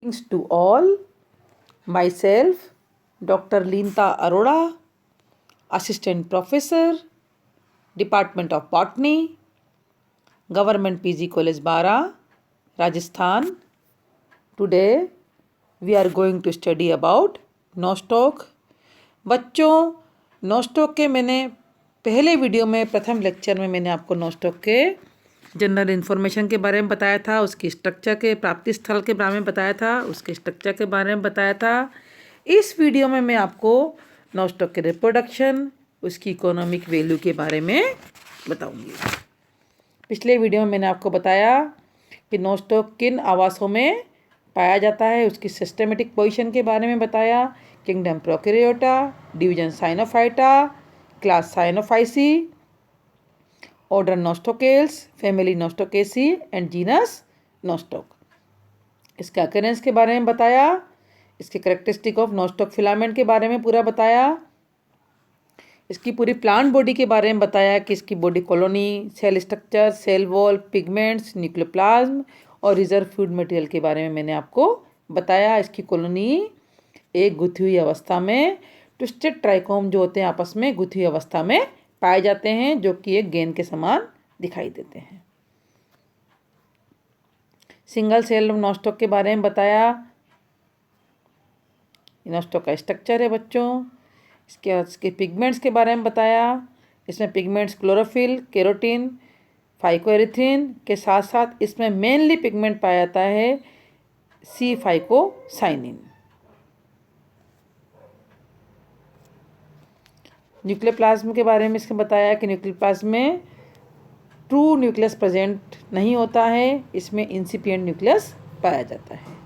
Thanks to all, myself, Dr. Leenta Arora, Assistant Professor, Department of Botany, Government PG College Bara, Rajasthan. Today we are going to study about Nostoc. बच्चों, Nostoc के मैंने पहले video में प्रथम lecture में मैंने आपको Nostoc के जनरल इन्फॉर्मेशन के बारे में बताया था, उसकी स्ट्रक्चर के प्राप्ति स्थल के बारे में बताया था, उसके स्ट्रक्चर के बारे में बताया था. इस वीडियो में मैं आपको नोस्टॉक के रिप्रोडक्शन, उसकी इकोनॉमिक वैल्यू के बारे में बताऊंगी. पिछले वीडियो में मैंने आपको बताया कि नोस्टॉक किन आवासों में पाया जाता है, उसकी सिस्टमेटिक पोजीशन के बारे में बताया. Kingdom prokaryota, division cyanophyta, class cyanophyceae, order nostocales, family nostocaceae and genus nostoc. इसके अकरेंस के बारे में बताया, इसके कैरेक्टरिस्टिक ऑफ नोस्टॉक फिलामेंट के बारे में पूरा बताया, इसकी पूरी प्लांट बॉडी के बारे में बताया कि इसकी body colony, cell structure, cell wall, pigments, nucleoplasm और रिजर्व फूड मटेरियल के बारे में मैंने आपको बताया. इसकी कॉलोनी एक गुथी हुई अवस्था में, ट्विस्टेड ट्राइकोम जो होते हैं आपस में गुथी हुई अवस्था में पाए जाते हैं, जो कि एक गेंद के समान दिखाई देते हैं. सिंगल सेल नोस्टॉक के बारे में बताया. नोस्टॉक का स्ट्रक्चर है बच्चों. इसके पिगमेंट्स के बारे में बताया. इसमें पिगमेंट्स क्लोरोफिल, केरोटीन, फाइकोएरिथ्रिन के साथ साथ इसमें मेनली पिगमेंट पाया जाता है सी फाइकोसाइनिन. न्यूक्लियोप्लाज्म के बारे में इसमें बताया कि न्यूक्लियोप्लाज्म में ट्रू न्यूक्लियस प्रेजेंट नहीं होता है, इसमें इंसिपिएंट न्यूक्लियस पाया जाता है.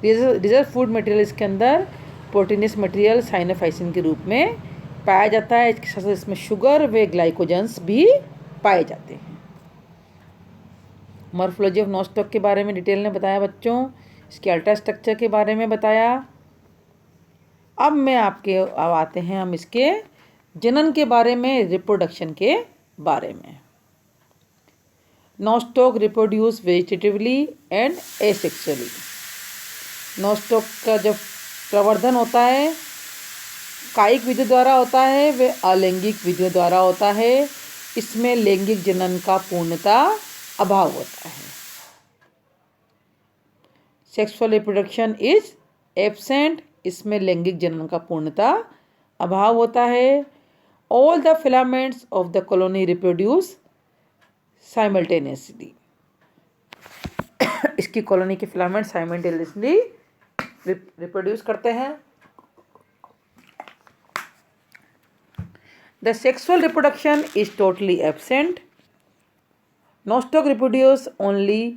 रिजर्व फूड मटेरियल इसके अंदर प्रोटीनस मटेरियल साइनोफाइसिन के रूप में पाया जाता है. इसके साथ इसमें शुगर व ग्लाइकोजेंस भी पाए जाते हैं. मॉर्फोलॉजी ऑफ नोस्टॉक के बारे में डिटेल में बताया बच्चों. इसके अल्ट्रा स्ट्रक्चर के बारे में बताया. अब आते हैं हम इसके जनन के बारे में, रिप्रोडक्शन के बारे में. Nostoc reproduce vegetatively and asexually. Nostoc का जब प्रवर्धन होता है कायिक विधि द्वारा होता है, वह अलैंगिक विधियों द्वारा होता है. इसमें लैंगिक जनन का पूर्णता अभाव होता है. Sexual reproduction is absent. इसमें लैंगिक जनन का पूर्णता अभाव होता है. All the filaments of the colony reproduce simultaneously. इसकी कॉलोनी के फिलामेंट साइमल्टेनियसली रिप्रोड्यूस करते हैं. The sexual reproduction is totally absent. Nostoc reproduce only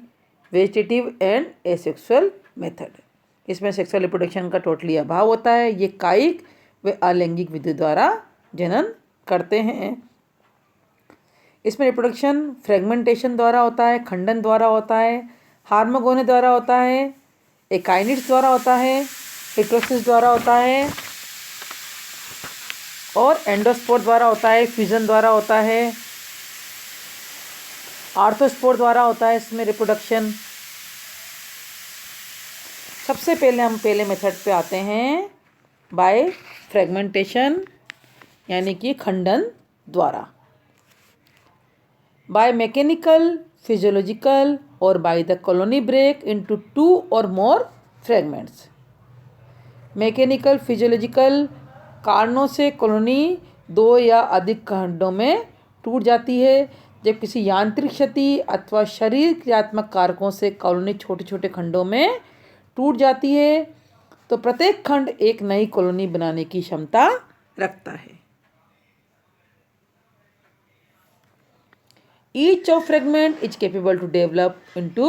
vegetative and asexual method. इसमें सेक्सुअल रिप्रोडक्शन का टोटली अभाव होता है. ये कायिक व अलैंगिक विधि द्वारा जनन करते हैं. इसमें रिप्रोडक्शन फ्रेगमेंटेशन द्वारा होता है, खंडन द्वारा होता है, हार्मोगोने द्वारा होता है, एकाइनिट्स द्वारा होता है, हिटोसिस द्वारा होता है और एंडोस्पोर द्वारा होता है, फ्यूजन द्वारा होता है, आर्थोस्पोर द्वारा होता है. इसमें रिप्रोडक्शन सबसे पहले हम पहले मेथड पे आते हैं बाय फ्रेगमेंटेशन, यानी कि खंडन द्वारा. बाय मैकेनिकल, फिजियोलॉजिकल और by the colony break into 2 और मोर फ्रेगमेंट्स. मैकेनिकल, फिजियोलॉजिकल कारणों से कॉलोनी 2 या अधिक खंडों में टूट जाती है. जब किसी यांत्रिक क्षति अथवा शरीर क्रियात्मक कारकों से कॉलोनी छोटे छोटे खंडों में टूट जाती है तो प्रत्येक खंड एक नई कॉलोनी बनाने की क्षमता रखता है. Each of fragment is capable to develop into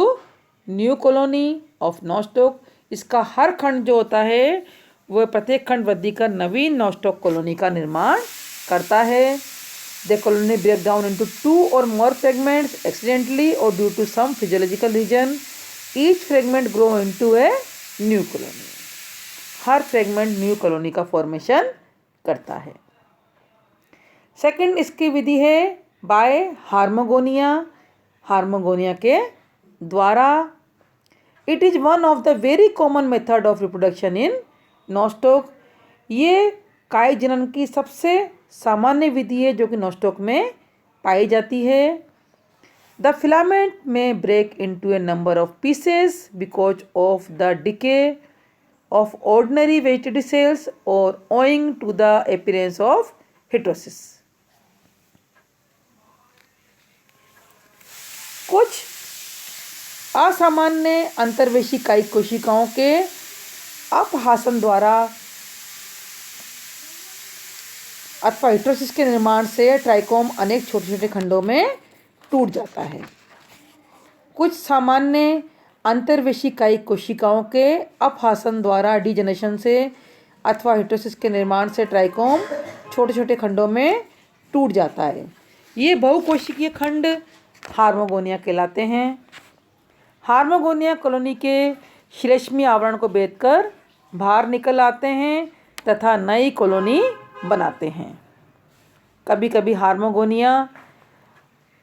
new colony of nostoc. इसका हर खंड जो होता है वह प्रत्येक खंड वृद्धि कर नवीन नोस्टॉक कॉलोनी का निर्माण करता है. The colony break down into 2 or more fragments accidentally or due to some physiological reason. Each fragment grow into a new colony. Her fragment new colony का फॉर्मेशन करता है. सेकंड इसकी विधि है बाय हार्मोगोनिया. हार्मोगोनिया के द्वारा it is one of the very common method of reproduction in nostoc. ये काई जनन की सबसे सामान्य विधि है जो कि नॉस्टॉक में पाई जाती है। द फिलामेंट में break into a number of pieces because of the decay of ordinary vegetative cells or owing to the appearance of heterosis। कुछ असामान्य अंतर्वेशी कायिक कोशिकाओं के अपहासन द्वारा अथवा हेटेरोसिस के निर्माण से ट्राइकोम अनेक छोटे छोटे खंडों में टूट जाता है। कुछ सामान्य अंतर्वेशी कायिक कोशिकाओं के अपहासन द्वारा डीजनरेशन से अथवा हेटेरोसिस के निर्माण से ट्राइकोम छोटे छोटे खंडों में टूट जाता है। ये बहुकोशिकीय खंड हार्मोगोनिया कहलाते हैं। हार्मोगोनिया कॉलोनी के श्लेष्मीय आवरण को भेदकर बाहर निकल आते हैं तथा नई कॉलोनी बनाते हैं। कभी कभी हार्मोगोनिया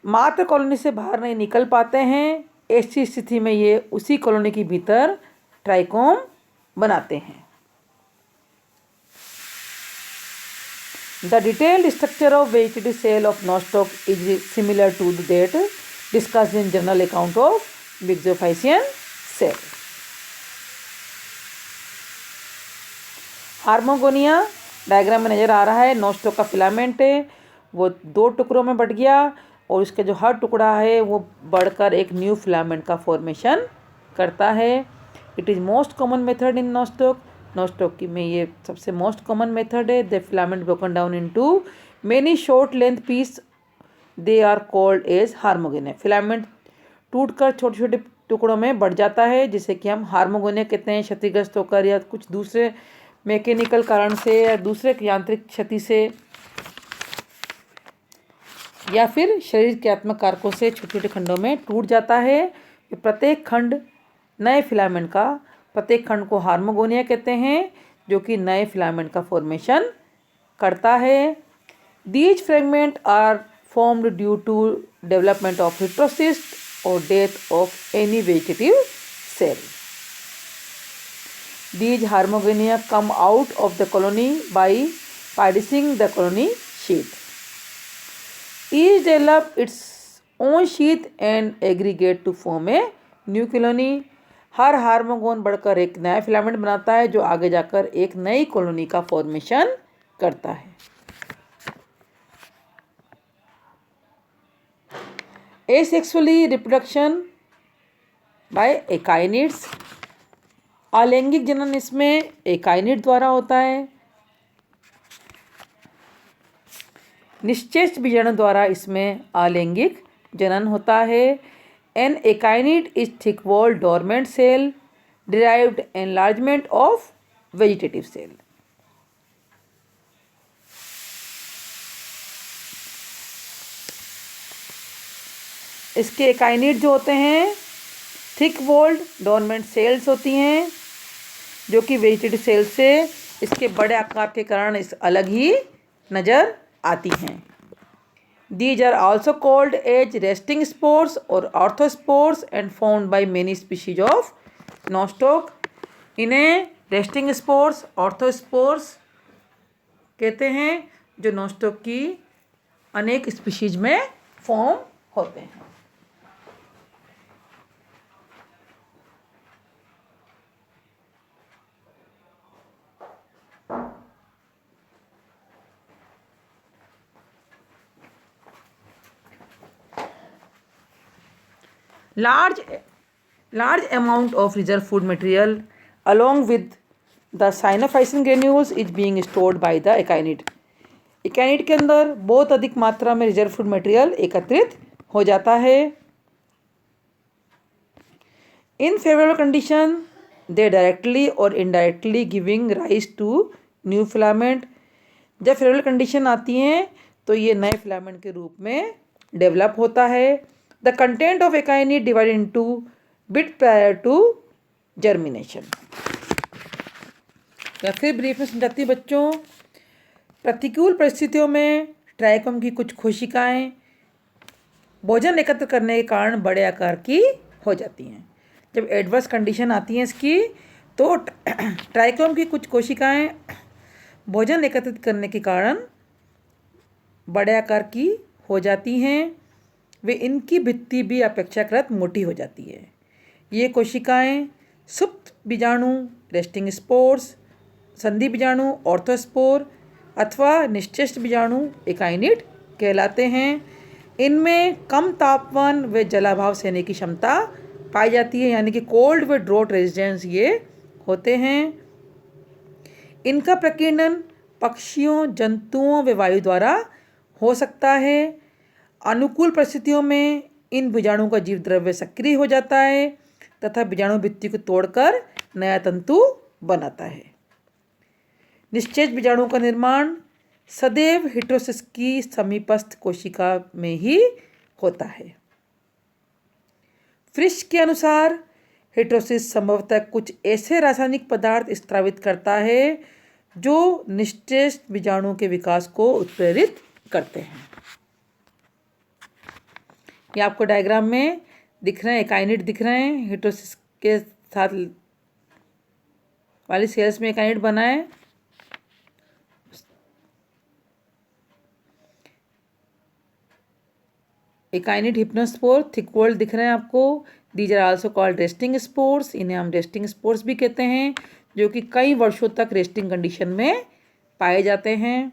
मात्र कॉलोनी से बाहर नहीं निकल पाते हैं। ऐसी स्थिति में ये उसी कॉलोनी के भीतर ट्राइकोम बनाते हैं। The detailed structure of vegetative cell of nostoc is similar to that discussed in general account of myxophycean cell. Hormogonia diagram में नजर आ रहा है। नॉस्टॉक का फिलामेंट है वो 2 टुकड़ों में बट गया और इसका जो हर टुकड़ा है वो बढ़कर एक न्यू फिलामेंट का फॉर्मेशन करता है। It is most common method in nostoc. Nostoc में ये सबसे मोस्ट कॉमन मेथड है। The filament broken down into many short length piece they are called as hormogonia. Filament टूटकर छोटे छोटे टुकड़ों में बढ़ जाता है जिसे कि हम हार्मोगोनिया कहते हैं। क्षतिग्रस्त होकर या कुछ दूसरे मैकेनिकल कारण से या दूसरे यांत्रिक क्षति से या फिर शरीर के आत्मक कारकों से छोटे छोटे खंडों में टूट जाता है। प्रत्येक खंड नए फिलामेंट का, प्रत्येक खंड को हार्मोगोनिया कहते हैं जो कि नए फिलामेंट का फॉर्मेशन करता है। These fragment are formed due to development of heterocyst और death of any vegetative cell. These Harmogonia come out of the colony by piercing the colony sheath. Each develop its own sheath and aggregate to form a new colony. हर हार्मोगोन बढ़कर एक नया filament बनाता है जो आगे जाकर एक नई कॉलोनी का फॉर्मेशन करता है। Asexually reproduction by एकाइनिड्स। अलैंगिक जनन इसमें एकाइनिड द्वारा होता है। निश्चेष्ट बीजाणु द्वारा इसमें अलैंगिक जनन होता है। An akinete is thick wall dormant cell derived enlargement of vegetative cell. इसके एकाइनिड जो होते हैं थिक वॉल्ड डोरमेंट सेल्स होती हैं जो कि वेजिटेटिव सेल से इसके बड़े आकार के कारण इस अलग ही नज़र आती हैं। These are also called as resting spores और arthrospores and found by many species of nostoc. इन्हें रेस्टिंग स्पोर्स, ऑर्थोस्पोर्स कहते हैं जो नॉस्टॉक की अनेक स्पीशीज में फॉर्म होते हैं। Large amount of reserve food material along with the cyanophysin granules is being stored by the एकाइनिड। एकाइनिड के अंदर बहुत अधिक मात्रा में रिजर्व फूड मटेरियल एकत्रित हो जाता है। In favourable condition they directly और indirectly giving rise to new filament. जब फेवरेबल कंडीशन आती हैं तो ये नए फिलामेंट के रूप में डेवलप होता है। The content of akinete divided into bit prior to germination. या फिर ब्रीफ में समझाती है बच्चों, प्रतिकूल परिस्थितियों में ट्राइकोम की कुछ कोशिकाएं भोजन एकत्र करने के कारण बड़े आकार की हो जाती हैं। जब एडवर्स कंडीशन आती है इसकी, तो ट्राइकोम की कुछ कोशिकाएं भोजन एकत्रित करने के कारण बड़े आकार की हो जाती हैं। वे इनकी भित्ति भी अपेक्षाकृत मोटी हो जाती है। ये कोशिकाएं सुप्त बीजाणु, रेस्टिंग स्पोर्स, संधि बीजाणु, ऑर्थोस्पोर अथवा निश्चेष्ट बीजाणु एकाइनिड कहलाते हैं। इनमें कम तापमान व जलाभाव सहने की क्षमता पाई जाती है, यानी कि कोल्ड व ड्रॉट रेजिस्टेंस ये होते हैं। इनका प्रकीर्णन पक्षियों, जंतुओं व वायु द्वारा हो सकता है। अनुकूल परिस्थितियों में इन बीजाणुओं का जीव द्रव्य सक्रिय हो जाता है तथा बीजाणु भित्ति को तोड़कर नया तंतु बनाता है। निश्चेष्ट बीजाणुओं का निर्माण सदैव हिटोसिस की समीपस्थ कोशिका में ही होता है। फ्रिश के अनुसार हिटोसिस संभवतः कुछ ऐसे रासायनिक पदार्थ स्रावित करता है जो निश्चेष्ट बीजाणुओं के विकास को उत्प्रेरित करते हैं। ये आपको डायग्राम में दिख रहे हैं, एकाइनिड दिख रहे हैं। हिटोसिस के साथ वाली सेल्स में एकाइनिड बना है। एकाइनिड हिप्नोस्पोर थिक वॉल्ड दिख रहे हैं आपको। These are also called resting spores. इन्हें हम रेस्टिंग स्पोर्स भी कहते हैं, जो कि कई वर्षों तक रेस्टिंग कंडीशन में पाए जाते हैं।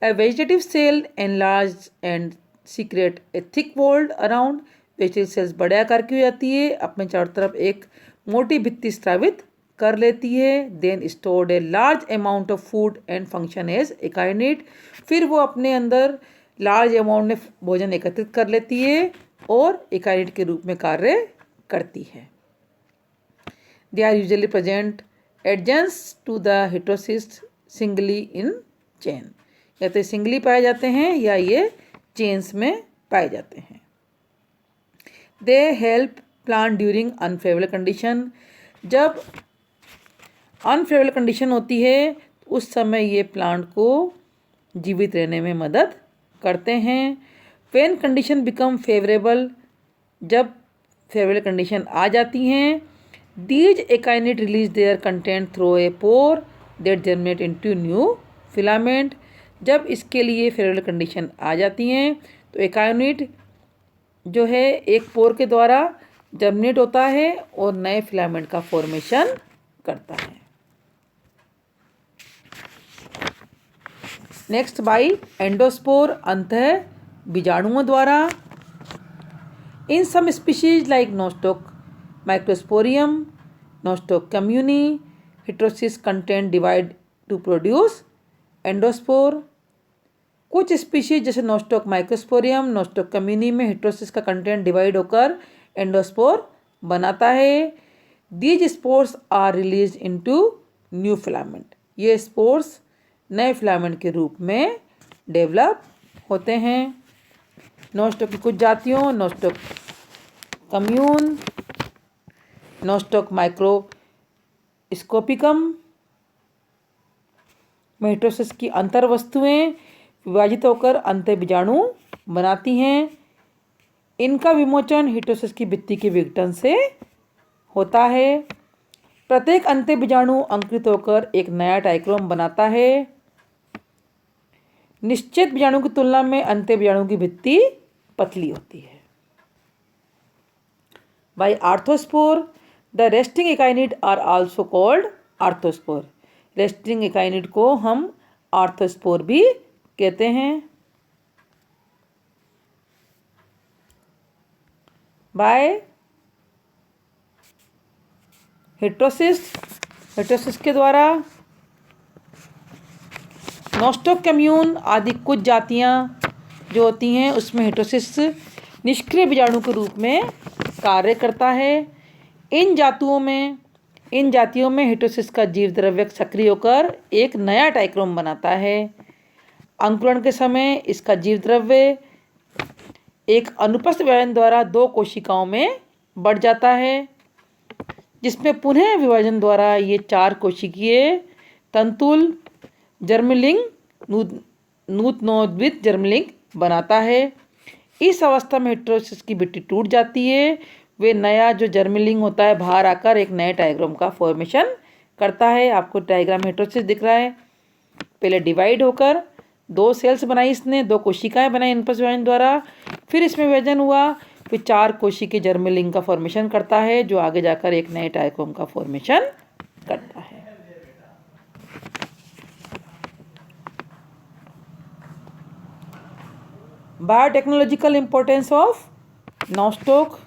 A vegetative cell enlarged and secrete a thick walled around। Vegetative cells बड़े आकार की हो जाती है, अपने चारों तरफ एक मोटी भित्ति स्रावित कर लेती है। Then stored a large amount of food and function as akinete. फिर वो अपने अंदर लार्ज अमाउंट में भोजन एकत्रित कर लेती है और एकाइनिड के रूप में कार्य करती है। They are usually present adjacent to the heterocyst singly in chain. या तो सिंगली पाए जाते हैं या ये चेन्स में पाए जाते हैं। They help plant during unfavourable condition. जब अनफेवरेबल कंडीशन होती है उस समय ये प्लांट को जीवित रहने में मदद करते हैं। व्हेन कंडीशन बिकम फेवरेबल, जब फेवरेबल कंडीशन आ जाती हैं, these akinete release their content through a pore that germinate into new filament. जब इसके लिए फेवरेबल कंडीशन आ जाती हैं तो एकाइनिड जो है एक पोर के द्वारा जर्मिनेट होता है और नए फिलामेंट का फॉर्मेशन करता है। नेक्स्ट बाई एंडोस्पोर, अंतः बीजाणुओं द्वारा। In some species like nostoc microsporum, nostoc commune, heterocyst content divide to produce endospore. कुछ स्पीशीज जैसे नोस्टोक माइक्रोस्पोरियम, नोस्टोक कम्यूनी में हिटोसिस का कंटेंट डिवाइड होकर एंडोस्पोर बनाता है। These spores are release into new filament. ये स्पोर्स नए filament के रूप में डेवलप होते हैं। नोस्टोक की कुछ जातियों, नोस्टोक कम्यून, नोस्टोक माइक्रोस्कोपिकम में हिटोसिस की अंतर वस्तुएं विभाजित होकर अंतः बीजाणु बनाती हैं। इनका विमोचन हिटोसिस की भित्ति के विघटन से होता है। प्रत्येक अंतः बीजाणु अंकुरित होकर एक नया टाइक्रोम बनाता है। निश्चित बीजाणु की तुलना में अंतः बीजाणु की भित्ति पतली होती है। By arthrospore, the resting akinete are also called arthrospore. Resting akinete को हम आर्थोस्पोर भी कहते हैं। बाय हिटोसिस के द्वारा नोस्टोक कम्यून आदि कुछ जातियां जो होती हैं उसमें हिटोसिस निष्क्रिय बीजाणु के रूप में कार्य करता है। इन जातियों में हिटोसिस का जीव द्रव्य सक्रिय होकर एक नया टाइक्रोम बनाता है। अंकुरण के समय इसका जीव द्रव्य एक अनुपस्थित विभाजन द्वारा दो कोशिकाओं में बढ़ जाता है, जिसमें पुनः विभाजन द्वारा ये 4 कोशिकीय तंतुल जर्मलिंग नूतनोद्भिद जर्मलिंग बनाता है। इस अवस्था में हिटोसिस की भित्ति टूट जाती है। वे नया जो जर्मिलिंग होता है बाहर आकर एक नए टाइग्राम का फॉर्मेशन करता है। आपको डायग्राम हेटरोसिस दिख रहा है। पहले डिवाइड होकर 2 सेल्स बनाई इसने, 2 कोशिकाएं बनाई इनपस विभाजन द्वारा, फिर इसमें विभाजन हुआ, फिर 4 कोशिकीय जर्मिलिंग का फॉर्मेशन करता है जो आगे जाकर एक नए टाइग्राम का फॉर्मेशन करता है। Biotechnological importance of nostoc.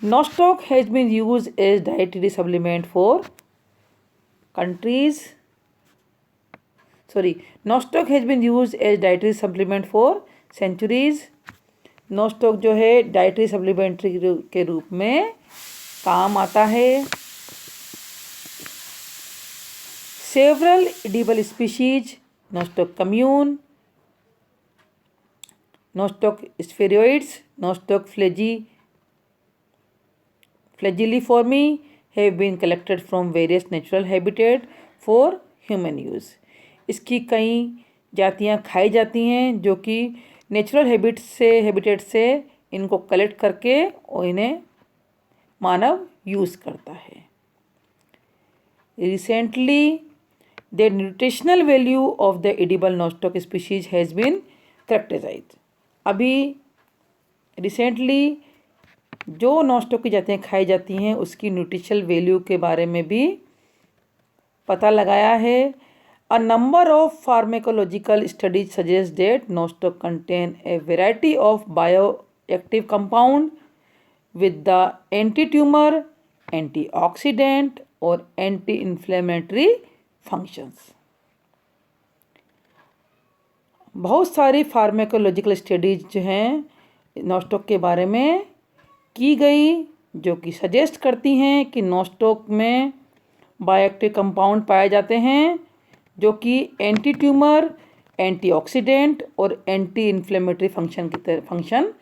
Nostoc has been used as dietary supplement for countries. Nostoc has been used as dietary supplement for centuries. Nostoc जो है डाइटरी सप्लीमेंट्री के रूप में काम आता है। Several edible species, Nostoc commune, Nostoc spheroids, Nostoc Flagelliforme have been collected from various natural habitat for human use. इसकी कई जातियाँ खाई जाती हैं जो कि नेचुरल हैबिटेट से इनको कलेक्ट करके और इन्हें मानव यूज़ करता है। Recently, the nutritional value of the edible nostoc species has been characterized. अभी रिसेंटली जो नॉस्टॉक की जातियाँ खाई जाती हैं उसकी न्यूट्रिशनल वैल्यू के बारे में भी पता लगाया है। A number of pharmacological studies suggest that nostoc contain a variety of bioactive compound with the anti tumour, antioxidant और एंटी इन्फ्लेमेटरी फंक्शंस। बहुत सारी फार्माकोलॉजिकल स्टडीज जो हैं नॉस्टॉक के बारे में की गई जो कि सजेस्ट करती हैं कि नॉस्टॉक में बायोएक्टिव कंपाउंड पाए जाते हैं जो कि एंटी ट्यूमर, एंटीऑक्सीडेंट और एंटी इन्फ्लेमेटरी फंक्शन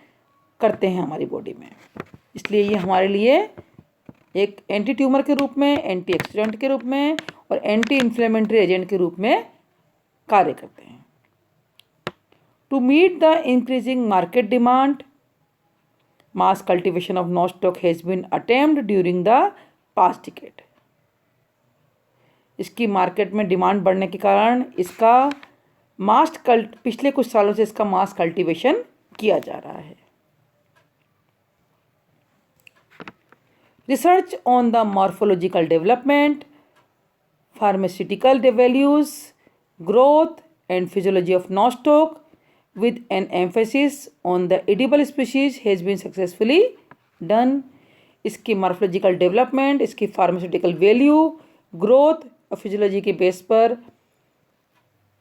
करते हैं हमारी बॉडी में। इसलिए ये हमारे लिए एक एंटी ट्यूमर के रूप में, एंटीऑक्सीडेंट के रूप में और एंटी इन्फ्लेमेटरी एजेंट के रूप में कार्य करते हैं। To meet the increasing market demand, mass cultivation of nostoc has been attempted during the past decade. इसकी मार्केट में डिमांड बढ़ने के कारण इसका पिछले कुछ सालों से इसका मास कल्टीवेशन किया जा रहा है। Research on the morphological development, pharmaceutical values, growth and physiology of nostoc with an emphasis on the edible species has been successfully done. इसकी मॉर्फोलॉजिकल डेवलपमेंट, इसकी फार्मास्यूटिकल वैल्यू, ग्रोथ और फिजियोलॉजी के बेस पर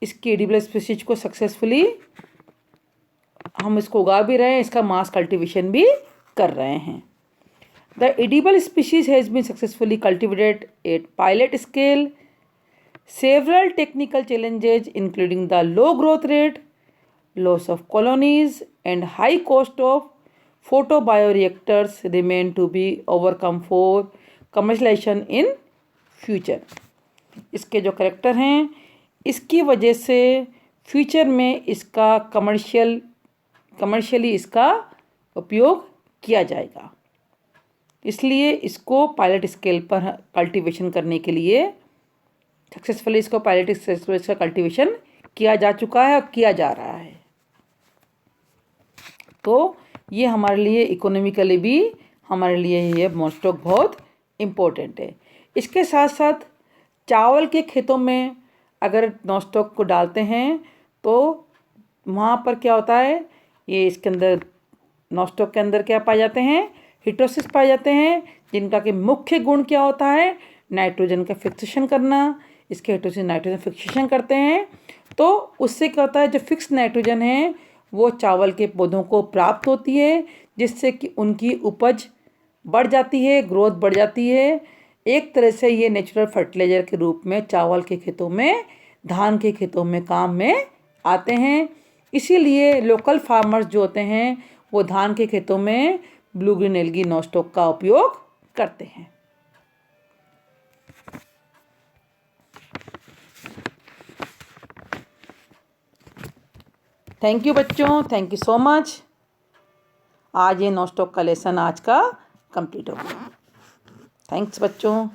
इसकी एडिबल स्पीशीज को successfully हम इसको उगा भी रहे हैं, इसका मास कल्टीवेशन भी कर रहे हैं। The edible species has been successfully cultivated at pilot scale. Several technical challenges including the low growth rate, loss of colonies and high cost of photobioreactors remain to be overcome for commercialization in future. इसके जो character हैं इसकी वजह से future में इसका commercially इसका उपयोग किया जाएगा। इसलिए इसको पायलट स्केल पर कल्टीवेशन करने के लिए सक्सेसफुली इसको पायलट स्केल पर इसका कल्टीवेशन किया जा चुका है और किया जा रहा है। तो ये हमारे लिए इकोनॉमिकली भी हमारे लिए ये नॉस्टॉक बहुत इम्पोर्टेंट है। इसके साथ साथ चावल के खेतों में अगर नॉस्टॉक को डालते हैं तो वहाँ पर क्या होता है, ये इसके अंदर नॉस्टॉक के अंदर क्या पाए जाते हैं, हिटोसिस पाए जाते हैं, जिनका कि मुख्य गुण क्या होता है, नाइट्रोजन का फिक्सेशन करना। इसके हिटोसिस नाइट्रोजन फिक्सेशन करते हैं तो उससे क्या होता है, जो फिक्स नाइट्रोजन है वो चावल के पौधों को प्राप्त होती है, जिससे कि उनकी उपज बढ़ जाती है, ग्रोथ बढ़ जाती है। एक तरह से ये नेचुरल फर्टिलाइज़र के रूप में चावल के खेतों में, धान के खेतों में काम में आते हैं। इसीलिए लोकल फार्मर्स जो होते हैं वो धान के खेतों में ब्लू ग्रीन एल्गी नॉस्टॉक का उपयोग करते हैं। थैंक यू बच्चों, थैंक यू सो मच। आज ये नॉस्टॉक का लेसन आज का कंप्लीट हो गया। थैंक्स बच्चों।